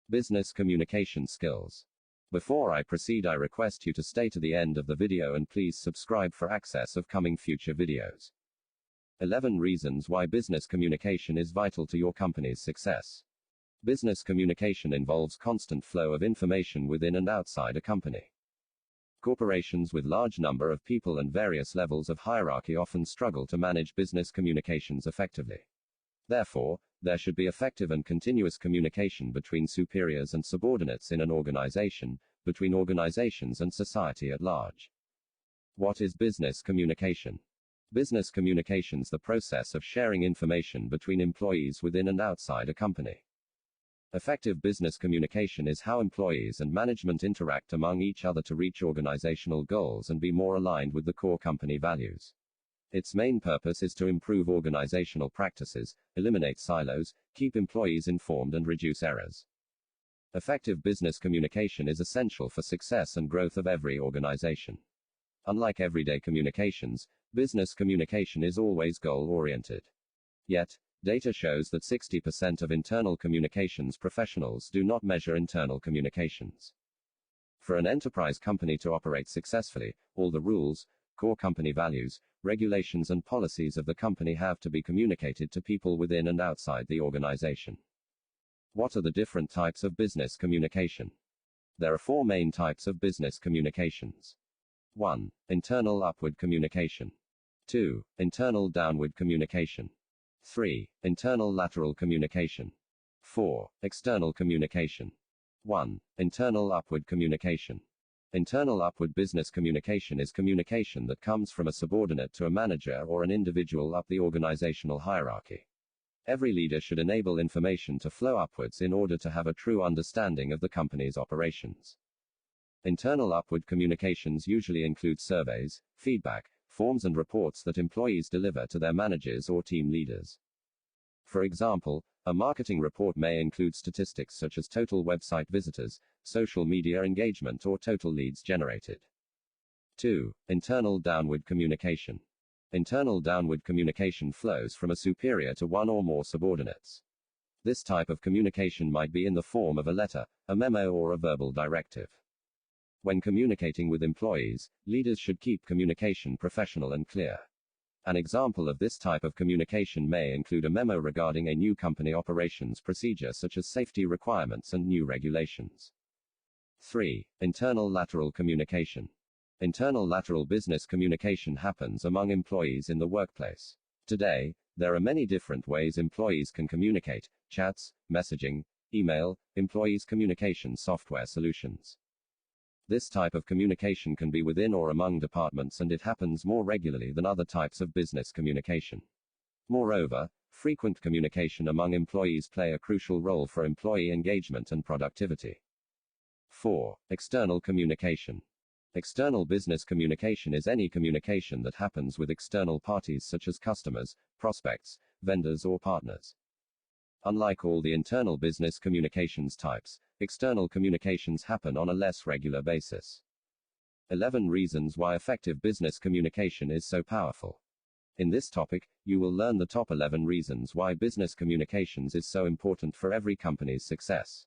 Business communication skills. Before I proceed, I request you to stay to the end of the video and please subscribe for access of coming future videos. 11 reasons why business communication is vital to your company's success. Business communication involves constant flow of information within and outside a company. Corporations with large number of people and various levels of hierarchy often struggle to manage business communications effectively. Therefore, there should be effective and continuous communication between superiors and subordinates in an organization, between organizations and society at large. What is business communication? Business communication's the process of sharing information between employees within and outside a company. Effective business communication is how employees and management interact among each other to reach organizational goals and be more aligned with the core company values. Its main purpose is to improve organizational practices, eliminate silos, keep employees informed and reduce errors. Effective business communication is essential for success and growth of every organization. Unlike everyday communications, business communication is always goal-oriented. Yet, data shows that 60% of internal communications professionals do not measure internal communications. For an enterprise company to operate successfully, all the rules, core company values, regulations and policies of the company have to be communicated to people within and outside the organization. What are the different types of business communication? There are 4 main types of business communications. 1. Internal upward communication. 2. Internal downward communication. 3. Internal lateral communication. 4. External communication. 1. Internal upward communication. Internal upward business communication is communication that comes from a subordinate to a manager or an individual up the organizational hierarchy. Every leader should enable information to flow upwards in order to have a true understanding of the company's operations. Internal upward communications usually include surveys, feedback, forms and reports that employees deliver to their managers or team leaders. For example, a marketing report may include statistics such as total website visitors, social media engagement or total leads generated. 2. Internal downward communication. Internal downward communication flows from a superior to one or more subordinates. This type of communication might be in the form of a letter, a memo or a verbal directive. When communicating with employees, leaders should keep communication professional and clear. An example of this type of communication may include a memo regarding a new company operations procedure such as safety requirements and new regulations. 3. Internal lateral communication. Internal lateral business communication happens among employees in the workplace. Today, there are many different ways employees can communicate: chats, messaging, email, employees' communication software solutions. This type of communication can be within or among departments, and it happens more regularly than other types of business communication. Moreover, frequent communication among employees play a crucial role for employee engagement and productivity. 4. External communication. External business communication is any communication that happens with external parties such as customers, prospects, vendors or partners. Unlike all the internal business communications types, external communications happen on a less regular basis. 11 reasons why effective business communication is so powerful. In this topic, you will learn the top 11 reasons why business communications is so important for every company's success.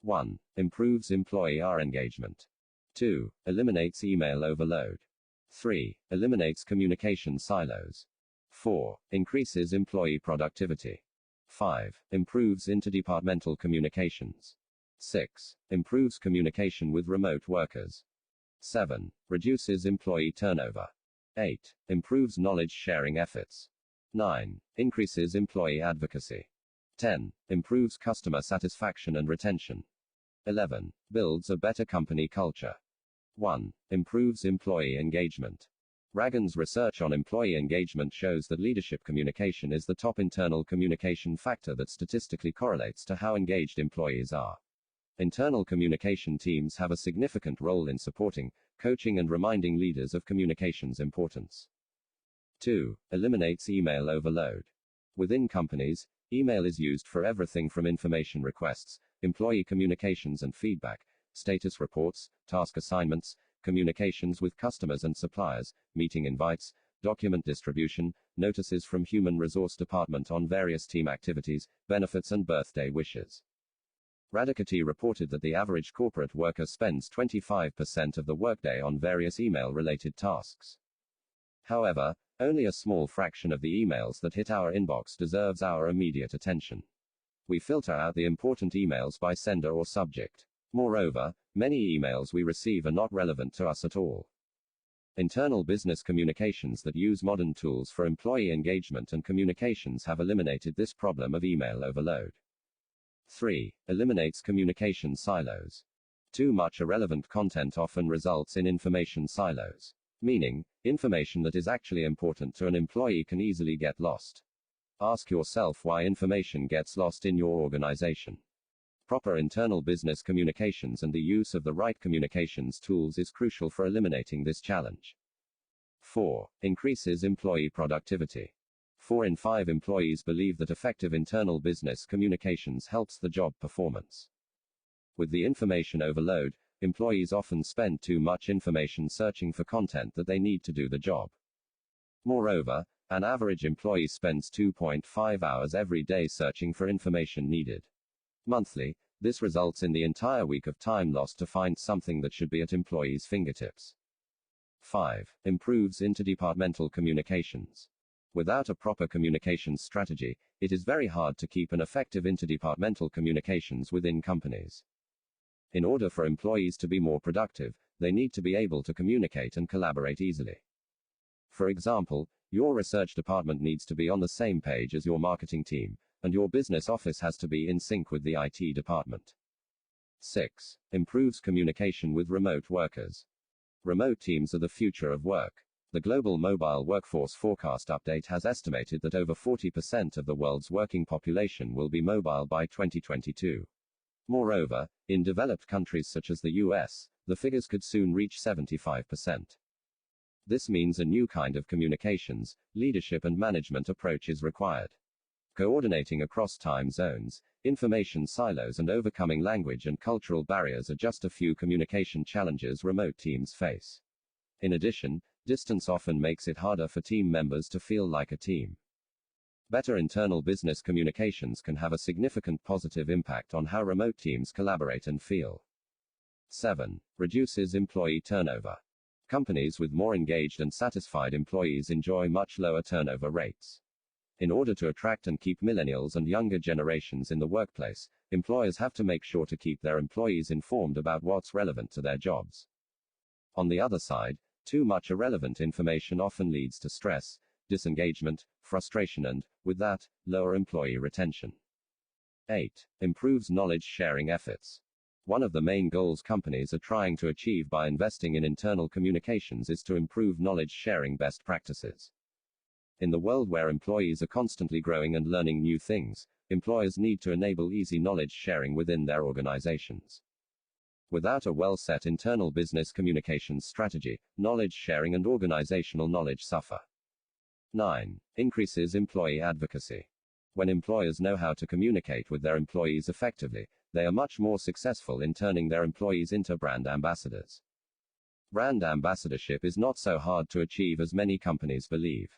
1. Improves employee engagement. 2. Eliminates email overload. 3. Eliminates communication silos. 4. Increases employee productivity. 5. Improves interdepartmental communications. 6. Improves communication with remote workers. 7. Reduces employee turnover. 8. Improves knowledge sharing efforts. 9. Increases employee advocacy. 10. Improves customer satisfaction and retention. 11. Builds a better company culture. 1. Improves employee engagement. Ragan's research on employee engagement shows that leadership communication is the top internal communication factor that statistically correlates to how engaged employees are. Internal communication teams have a significant role in supporting, coaching and reminding leaders of communication's importance. 2. Eliminates email overload. Within companies, email is used for everything from information requests, employee communications and feedback, status reports, task assignments, communications with customers and suppliers, meeting invites, document distribution, notices from Human Resource Department on various team activities, benefits and birthday wishes. Radicati reported that the average corporate worker spends 25% of the workday on various email-related tasks. However, only a small fraction of the emails that hit our inbox deserves our immediate attention. We filter out the important emails by sender or subject. Moreover, many emails we receive are not relevant to us at all. Internal business communications that use modern tools for employee engagement and communications have eliminated this problem of email overload. 3. Eliminates communication silos. Too much irrelevant content often results in information silos. Meaning, information that is actually important to an employee can easily get lost. Ask yourself why information gets lost in your organization. Proper internal business communications and the use of the right communications tools is crucial for eliminating this challenge. 4. Increases employee productivity. 4 in 5 employees believe that effective internal business communications helps the job performance. With the information overload, employees often spend too much information searching for content that they need to do the job. Moreover, an average employee spends 2.5 hours every day searching for information needed. Monthly, this results in the entire week of time lost to find something that should be at employees' fingertips. 5. Improves interdepartmental communications. Without a proper communications strategy, it is very hard to keep an effective interdepartmental communications within companies. In order for employees to be more productive, they need to be able to communicate and collaborate easily. For example, your research department needs to be on the same page as your marketing team, and your business office has to be in sync with the IT department. 6. Improves communication with remote workers. Remote teams are the future of work. The Global Mobile Workforce Forecast Update has estimated that over 40% of the world's working population will be mobile by 2022. Moreover, in developed countries such as the US, the figures could soon reach 75%. This means a new kind of communications, leadership and management approach is required. Coordinating across time zones, information silos and overcoming language and cultural barriers are just a few communication challenges remote teams face. In addition, distance often makes it harder for team members to feel like a team. Better internal business communications can have a significant positive impact on how remote teams collaborate and feel. 7. Reduces employee turnover. Companies with more engaged and satisfied employees enjoy much lower turnover rates. In order to attract and keep millennials and younger generations in the workplace, employers have to make sure to keep their employees informed about what's relevant to their jobs. On the other side, too much irrelevant information often leads to stress, disengagement, frustration and, with that, lower employee retention. 8. Improves knowledge sharing efforts. One of the main goals companies are trying to achieve by investing in internal communications is to improve knowledge sharing best practices. In the world where employees are constantly growing and learning new things, employers need to enable easy knowledge sharing within their organizations. Without a well-set internal business communications strategy, knowledge sharing and organizational knowledge suffer. 9. Increases employee advocacy. When employers know how to communicate with their employees effectively, they are much more successful in turning their employees into brand ambassadors. Brand ambassadorship is not so hard to achieve as many companies believe.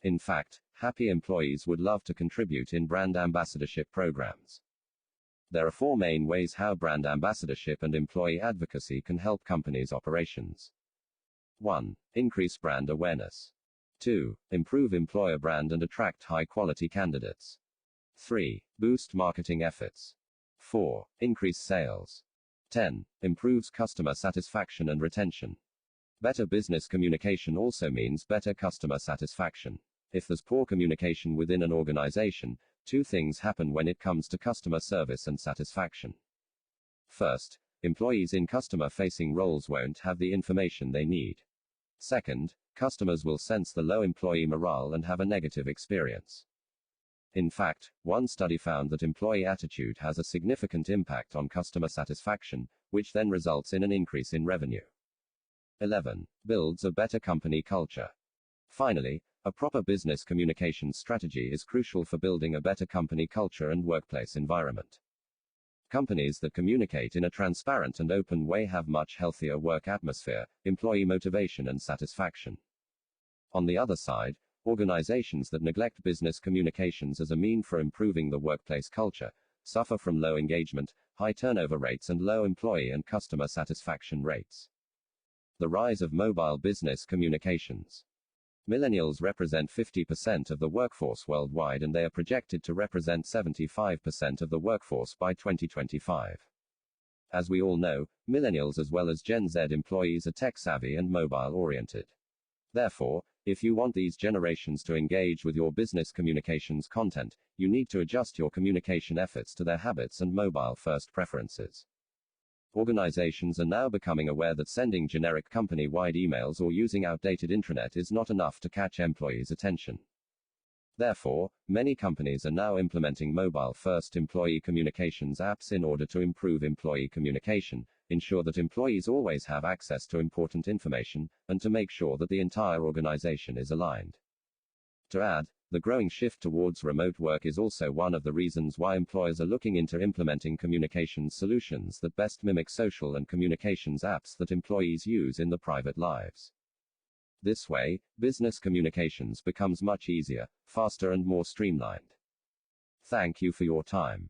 In fact, happy employees would love to contribute in brand ambassadorship programs. There are 4 main ways how brand ambassadorship and employee advocacy can help companies' operations. 1. Increase brand awareness. 2. Improve employer brand and attract high-quality candidates. 3. Boost marketing efforts. 4. Increase sales. 10. Improves customer satisfaction and retention. Better business communication also means better customer satisfaction. If there's poor communication within an organization, 2 things happen when it comes to customer service and satisfaction. First, employees in customer-facing roles won't have the information they need. Second, customers will sense the low employee morale and have a negative experience. In fact, one study found that employee attitude has a significant impact on customer satisfaction, which then results in an increase in revenue. 11. Builds a better company culture. Finally, a proper business communications strategy is crucial for building a better company culture and workplace environment. Companies that communicate in a transparent and open way have much healthier work atmosphere, employee motivation and satisfaction. On the other side, organizations that neglect business communications as a mean for improving the workplace culture suffer from low engagement, high turnover rates and low employee and customer satisfaction rates. The rise of mobile business communications. Millennials represent 50% of the workforce worldwide, and they are projected to represent 75% of the workforce by 2025. As we all know, millennials as well as Gen Z employees are tech-savvy and mobile-oriented. Therefore, if you want these generations to engage with your business communications content, you need to adjust your communication efforts to their habits and mobile-first preferences. Organizations are now becoming aware that sending generic company-wide emails or using outdated intranet is not enough to catch employees' attention. Therefore, many companies are now implementing mobile-first employee communications apps in order to improve employee communication, ensure that employees always have access to important information, and to make sure that the entire organization is aligned. To add, the growing shift towards remote work is also one of the reasons why employers are looking into implementing communications solutions that best mimic social and communications apps that employees use in their private lives. This way, business communications becomes much easier, faster and more streamlined. Thank you for your time.